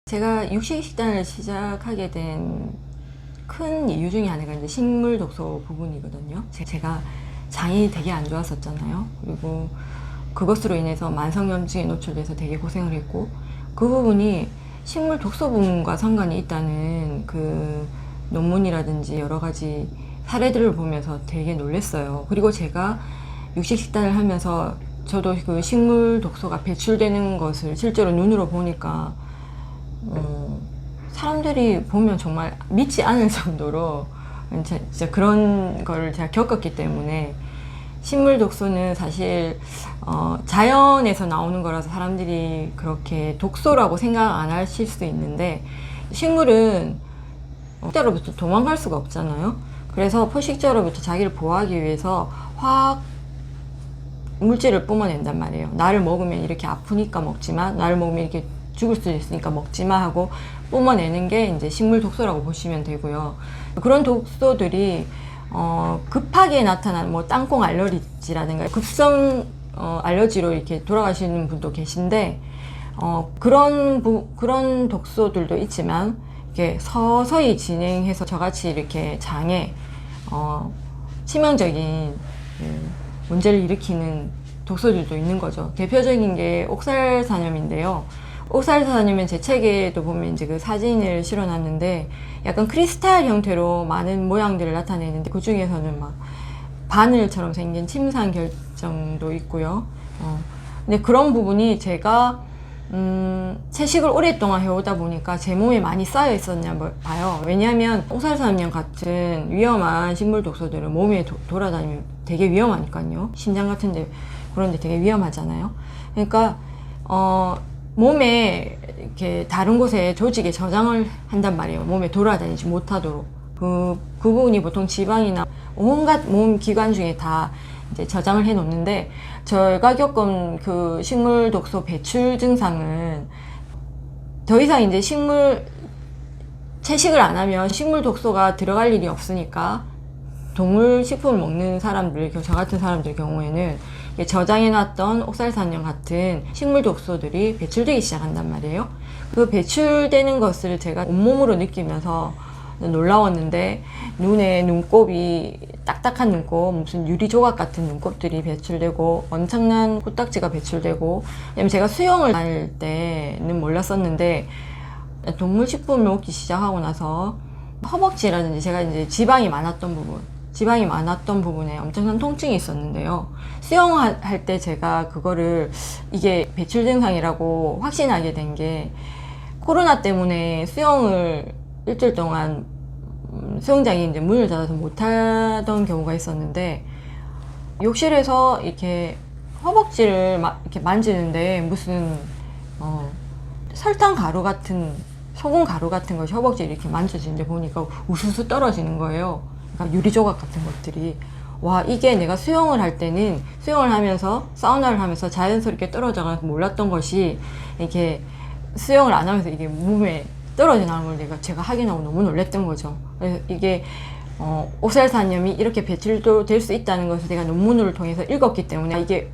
제가 육식 식단을 시작하게 된 큰 이유 중에 하나가 이제 식물 독소 부분이거든요. 제가 장이 되게 안 좋았었잖아요. 그리고 그것으로 인해서 만성염증에 노출돼서 되게 고생을 했고, 그 부분이 식물 독소 부분과 상관이 있다는 그 논문이라든지 여러 가지 사례들을 보면서 되게 놀랐어요. 그리고 제가 육식 식단을 하면서 저도 그 식물 독소가 배출되는 것을 실제로 눈으로 보니까 사람들이 보면 정말 믿지 않을 정도로 진짜 그런 걸 제가 겪었기 때문에, 식물 독소는 사실 자연에서 나오는 거라서 사람들이 그렇게 독소라고 생각 안 하실 수 있는데, 식물은 포식자로부터 도망갈 수가 없잖아요. 그래서 포식자로부터 자기를 보호하기 위해서 화학 물질을 뿜어낸단 말이에요. 나를 먹으면 이렇게 아프니까 먹지마, 나를 먹으면 이렇게 죽을 수도 있으니까 먹지마 하고 뿜어내는 게 이제 식물 독소라고 보시면 되고요. 그런 독소들이 급하게 나타난 뭐 땅콩 알러지라든가 급성 알러지로 이렇게 돌아가시는 분도 계신데, 그런 독소들도 있지만 이렇게 서서히 진행해서 저같이 이렇게 장에 치명적인 문제를 일으키는 독소들도 있는 거죠. 대표적인 게 옥살산염인데요. 옥살산염은 제 책에도 보면 이제 그 사진을 실어놨는데, 약간 크리스탈 형태로 많은 모양들을 나타내는데, 그 중에서는 막 바늘처럼 생긴 침상 결정도 있고요. 근데 그런 부분이 제가 채식을 오랫동안 해오다 보니까 제 몸에 많이 쌓여 있었냐 봐요. 왜냐하면 옥살산염 같은 위험한 식물 독소들은 몸에 돌아다니면 되게 위험하니까요. 심장 같은데 그런데 되게 위험하잖아요. 그러니까 몸에 이렇게 다른 곳에 조직에 저장을 한단 말이에요. 몸에 돌아다니지 못하도록. 그 부분이 보통 지방이나 온갖 몸 기관 중에 다 이제 저장을 해 놓는데, 제가 겪은 그 식물 독소 배출 증상은 더 이상 이제 채식을 안 하면 식물 독소가 들어갈 일이 없으니까, 동물 식품을 먹는 사람들, 저 같은 사람들 경우에는 저장해놨던 옥살산염 같은 식물 독소들이 배출되기 시작한단 말이에요. 그 배출되는 것을 제가 온몸으로 느끼면서 놀라웠는데, 눈에 눈곱이 딱딱한 눈곱, 무슨 유리 조각 같은 눈곱들이 배출되고, 엄청난 코딱지가 배출되고, 왜냐면 제가 수영을 다닐 때는 몰랐었는데, 동물 식품을 먹기 시작하고 나서 허벅지라든지 제가 이제 지방이 많았던 부분에 엄청난 통증이 있었는데요. 수영할 때 제가 그거를 이게 배출 증상이라고 확신하게 된 게, 코로나 때문에 수영을 일주일 동안 수영장이 이제 문을 닫아서 못하던 경우가 있었는데, 욕실에서 이렇게 허벅지를 이렇게 만지는데 무슨 설탕 가루 같은, 소금 가루 같은 것이 허벅지를 이렇게 만져지는데 보니까 우수수 떨어지는 거예요. 그러니까 유리 조각 같은 것들이. 와, 이게 내가 수영을 할 때는, 수영을 하면서 사우나를 하면서 자연스럽게 떨어져가서 몰랐던 것이, 이렇게 수영을 안 하면서 이게 몸에 떨어져 나오는 걸 제가 확인하고 너무 놀랐던 거죠. 그래서 이게 옥살산염이 이렇게 배출도 될 수 있다는 것을 제가 논문을 통해서 읽었기 때문에, 이게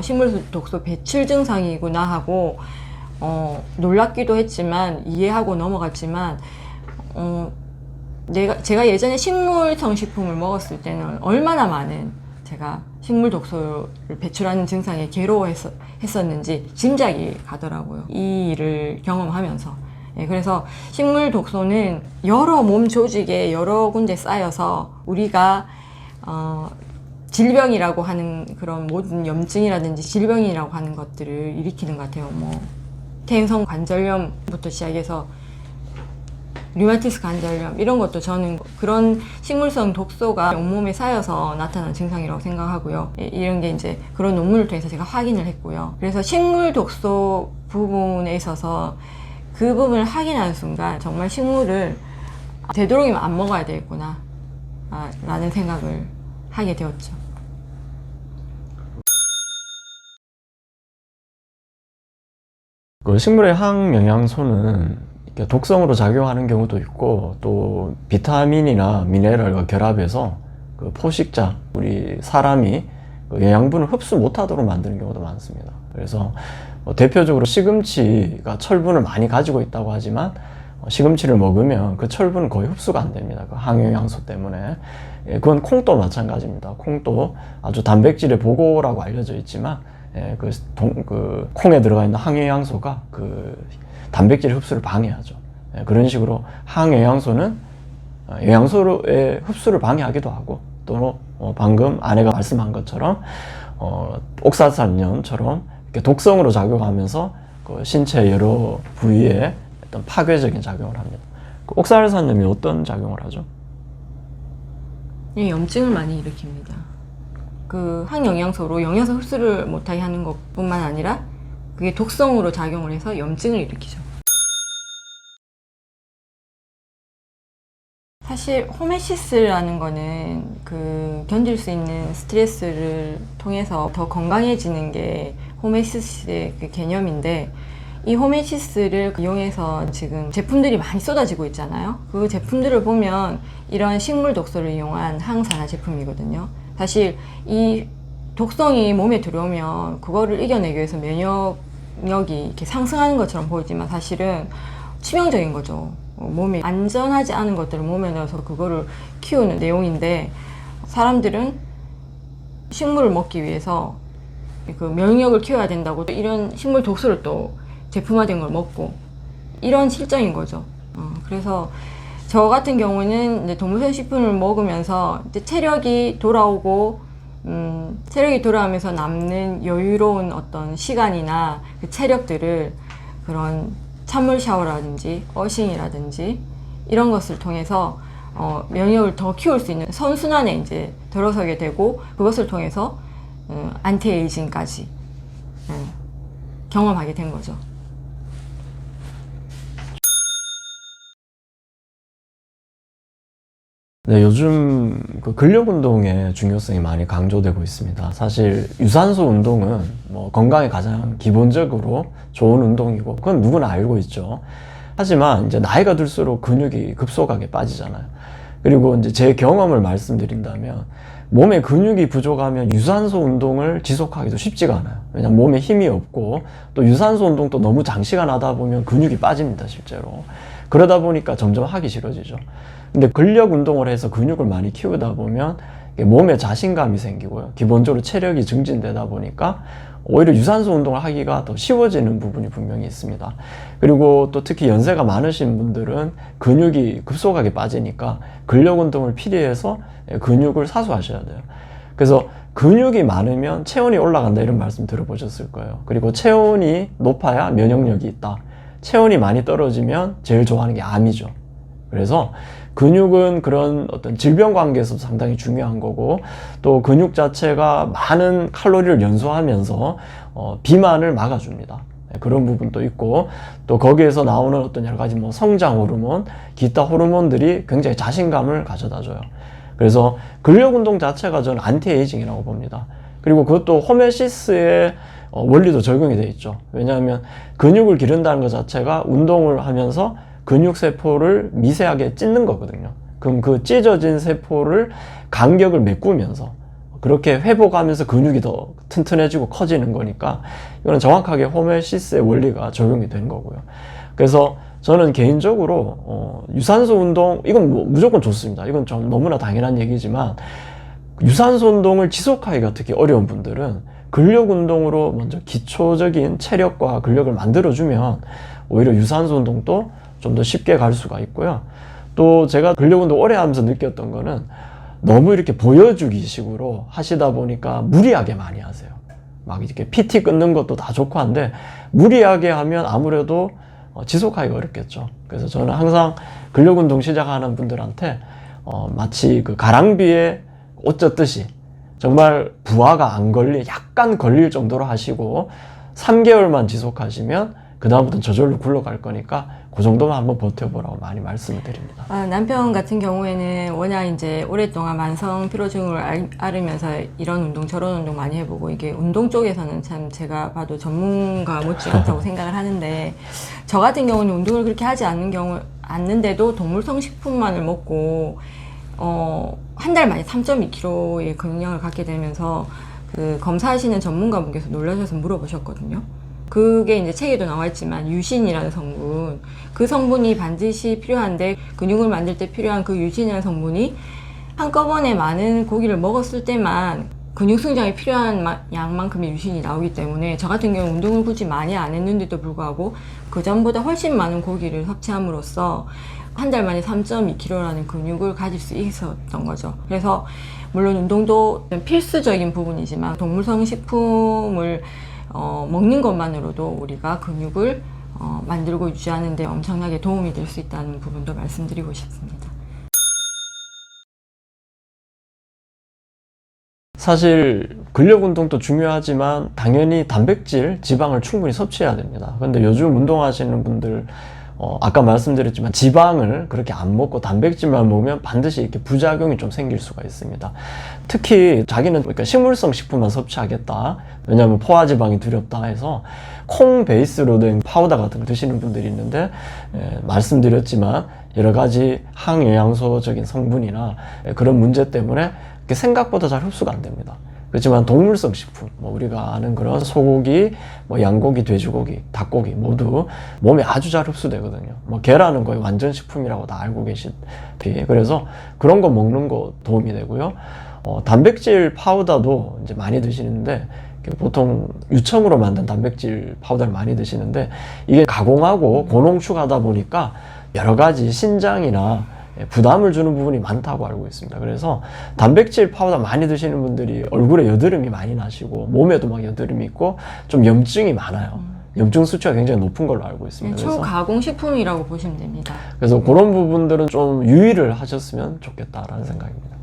식물 독소 배출 증상이구나 하고 놀랍기도 했지만, 이해하고 넘어갔지만, 제가 예전에 식물성 식품을 먹었을 때는 얼마나 많은 제가 식물 독소를 배출하는 증상에 괴로워했었는지 짐작이 가더라고요. 이 일을 경험하면서. 그래서 식물 독소는 여러 몸 조직에 여러 군데 쌓여서 우리가 질병이라고 하는 그런 모든 염증이라든지 질병이라고 하는 것들을 일으키는 것 같아요. 뭐 퇴행성 관절염부터 시작해서 류마티스 관절염, 이런 것도 저는 그런 식물성 독소가 온몸에 쌓여서 나타난 증상이라고 생각하고요. 이런 게 이제 그런 논문을 통해서 제가 확인을 했고요. 그래서 식물 독소 부분에 있어서 그 부분을 확인하는 순간 정말 식물을 되도록이면 안 먹어야 되겠구나 라는 생각을 하게 되었죠. 그 식물의 항영양소는 독성으로 작용하는 경우도 있고, 또 비타민이나 미네랄과 결합해서 그 포식자, 우리 사람이 그 영양분을 흡수 못하도록 만드는 경우도 많습니다. 그래서 대표적으로 시금치가 철분을 많이 가지고 있다고 하지만 시금치를 먹으면 그 철분은 거의 흡수가 안 됩니다. 그 항영양소 때문에. 예, 그건 콩도 마찬가지입니다. 콩도 아주 단백질의 보고라고 알려져 있지만 그 콩에 들어가 있는 항영양소가 그 단백질 흡수를 방해하죠. 예, 그런 식으로 항영양소는 영양소의 흡수를 방해하기도 하고 또 방금 아내가 말씀한 것처럼 옥사산염처럼 이렇게 독성으로 작용하면서 그 신체 여러 부위에 어떤 파괴적인 작용을 합니다. 그 옥사산염이 어떤 작용을 하죠? 예, 염증을 많이 일으킵니다. 그 항영양소로 영양소 흡수를 못하게 하는 것뿐만 아니라 그게 독성으로 작용을 해서 염증을 일으키죠. 사실 호메시스라는 거는 그 견딜 수 있는 스트레스를 통해서 더 건강해지는 게 호메시스의 그 개념인데, 이 호메시스를 이용해서 지금 제품들이 많이 쏟아지고 있잖아요. 그 제품들을 보면 이런 식물 독소를 이용한 항산화 제품이거든요. 사실 이 독성이 몸에 들어오면 그거를 이겨내기 위해서 면역력이 이렇게 상승하는 것처럼 보이지만 사실은 치명적인 거죠. 몸에 안전하지 않은 것들을 몸에 넣어서 그거를 키우는 내용인데, 사람들은 식물을 먹기 위해서 그 면역력을 키워야 된다고 이런 식물 독소를 또 제품화된 걸 먹고 이런 실정인 거죠. 그래서 저 같은 경우는 이제 동물성 식품을 먹으면서 이제 체력이 돌아오고 체력이 돌아오면서 남는 여유로운 어떤 시간이나 그 체력들을 그런 찬물 샤워라든지 어싱이라든지 이런 것을 통해서 면역을 더 키울 수 있는 선순환에 이제 들어서게 되고, 그것을 통해서 안티에이징까지 경험하게 된 거죠. 네, 요즘 그 근력 운동의 중요성이 많이 강조되고 있습니다. 사실 유산소 운동은 뭐 건강에 가장 기본적으로 좋은 운동이고 그건 누구나 알고 있죠. 하지만 이제 나이가 들수록 근육이 급속하게 빠지잖아요. 그리고 이제 제 경험을 말씀드린다면 몸에 근육이 부족하면 유산소 운동을 지속하기도 쉽지가 않아요. 왜냐면 몸에 힘이 없고 또 유산소 운동도 너무 장시간 하다 보면 근육이 빠집니다, 실제로. 그러다 보니까 점점 하기 싫어지죠. 근데 근력 운동을 해서 근육을 많이 키우다 보면 몸에 자신감이 생기고요. 기본적으로 체력이 증진되다 보니까 오히려 유산소 운동을 하기가 더 쉬워지는 부분이 분명히 있습니다. 그리고 또 특히 연세가 많으신 분들은 근육이 급속하게 빠지니까 근력 운동을 필요해서 근육을 사수하셔야 돼요. 그래서 근육이 많으면 체온이 올라간다 이런 말씀 들어보셨을 거예요. 그리고 체온이 높아야 면역력이 있다. 체온이 많이 떨어지면 제일 좋아하는 게 암이죠. 그래서 근육은 그런 어떤 질병 관계에서도 상당히 중요한 거고, 또 근육 자체가 많은 칼로리를 연소하면서 비만을 막아줍니다. 그런 부분도 있고, 또 거기에서 나오는 어떤 여러 가지 뭐 성장 호르몬, 기타 호르몬들이 굉장히 자신감을 가져다 줘요. 그래서 근력 운동 자체가 저는 안티에이징이라고 봅니다. 그리고 그것도 호메시스의 원리도 적용이 돼 있죠. 왜냐하면 근육을 기른다는 것 자체가 운동을 하면서 근육세포를 미세하게 찢는 거거든요. 그럼 그 찢어진 세포를 간격을 메꾸면서 그렇게 회복하면서 근육이 더 튼튼해지고 커지는 거니까 이거는 정확하게 호메시스의 원리가 적용이 되는 거고요. 그래서 저는 개인적으로 유산소 운동 이건 뭐 무조건 좋습니다. 이건 좀 너무나 당연한 얘기지만 유산소 운동을 지속하기가 특히 어려운 분들은 근력 운동으로 먼저 기초적인 체력과 근력을 만들어주면 오히려 유산소 운동도 좀 더 쉽게 갈 수가 있고요. 또 제가 근력 운동 오래 하면서 느꼈던 거는 너무 이렇게 보여주기 식으로 하시다 보니까 무리하게 많이 하세요. 막 이렇게 PT 끊는 것도 다 좋고 한데 무리하게 하면 아무래도 지속하기가 어렵겠죠. 그래서 저는 항상 근력 운동 시작하는 분들한테 마치 그 가랑비에 옷 젖듯이 정말 부하가 안 약간 걸릴 정도로 하시고 3개월만 지속하시면 그 다음부터는 저절로 굴러갈 거니까 그 정도만 한번 버텨보라고 많이 말씀을 드립니다. 남편 같은 경우에는 워낙 이제 오랫동안 만성 피로증을 앓으면서 이런 운동 저런 운동 많이 해보고, 이게 운동 쪽에서는 참 제가 봐도 전문가 못지않다고 생각을 하는데, 저 같은 경우는 운동을 그렇게 하지 않는데도 동물성 식품만을 먹고 한 달 만에 3.2kg의 근육량을 갖게 되면서 그 검사하시는 전문가분께서 놀라셔서 물어보셨거든요. 그게 이제 책에도 나와 있지만 유신이라는 성분, 그 성분이 반드시 필요한데 근육을 만들 때 필요한 그 유신이라는 성분이 한꺼번에 많은 고기를 먹었을 때만 근육 성장에 필요한 양만큼의 유신이 나오기 때문에 저 같은 경우 운동을 굳이 많이 안 했는데도 불구하고 그 전보다 훨씬 많은 고기를 섭취함으로써 한 달 만에 3.2kg라는 근육을 가질 수 있었던 거죠. 그래서 물론 운동도 필수적인 부분이지만 동물성 식품을 먹는 것만으로도 우리가 근육을 만들고 유지하는 데 엄청나게 도움이 될 수 있다는 부분도 말씀드리고 싶습니다. 사실 근력 운동도 중요하지만 당연히 단백질, 지방을 충분히 섭취해야 됩니다. 근데 요즘 운동하시는 분들 아까 말씀드렸지만 지방을 그렇게 안 먹고 단백질만 먹으면 반드시 이렇게 부작용이 좀 생길 수가 있습니다. 특히 자기는 그러니까 식물성 식품만 섭취하겠다. 왜냐하면 포화지방이 두렵다 해서 콩 베이스로 된 파우더 같은 거 드시는 분들이 있는데 말씀드렸지만 여러 가지 항영양소적인 성분이나 그런 문제 때문에 생각보다 잘 흡수가 안 됩니다. 그렇지만 동물성 식품, 우리가 아는 그런 소고기, 양고기, 돼지고기, 닭고기 모두 몸에 아주 잘 흡수되거든요. 계란은 거의 완전 식품이라고 다 알고 계시다시피 그래서 그런 거 먹는 거 도움이 되고요. 단백질 파우더도 이제 많이 드시는데 보통 유청으로 만든 단백질 파우더를 많이 드시는데 이게 가공하고 고농축하다 보니까 여러 가지 신장이나 부담을 주는 부분이 많다고 알고 있습니다. 그래서 단백질 파우더 많이 드시는 분들이 얼굴에 여드름이 많이 나시고 몸에도 막 여드름이 있고 좀 염증이 많아요. 염증 수치가 굉장히 높은 걸로 알고 있습니다. 초가공 식품이라고 보시면 됩니다. 그래서 그런 부분들은 좀 유의를 하셨으면 좋겠다라는 생각입니다.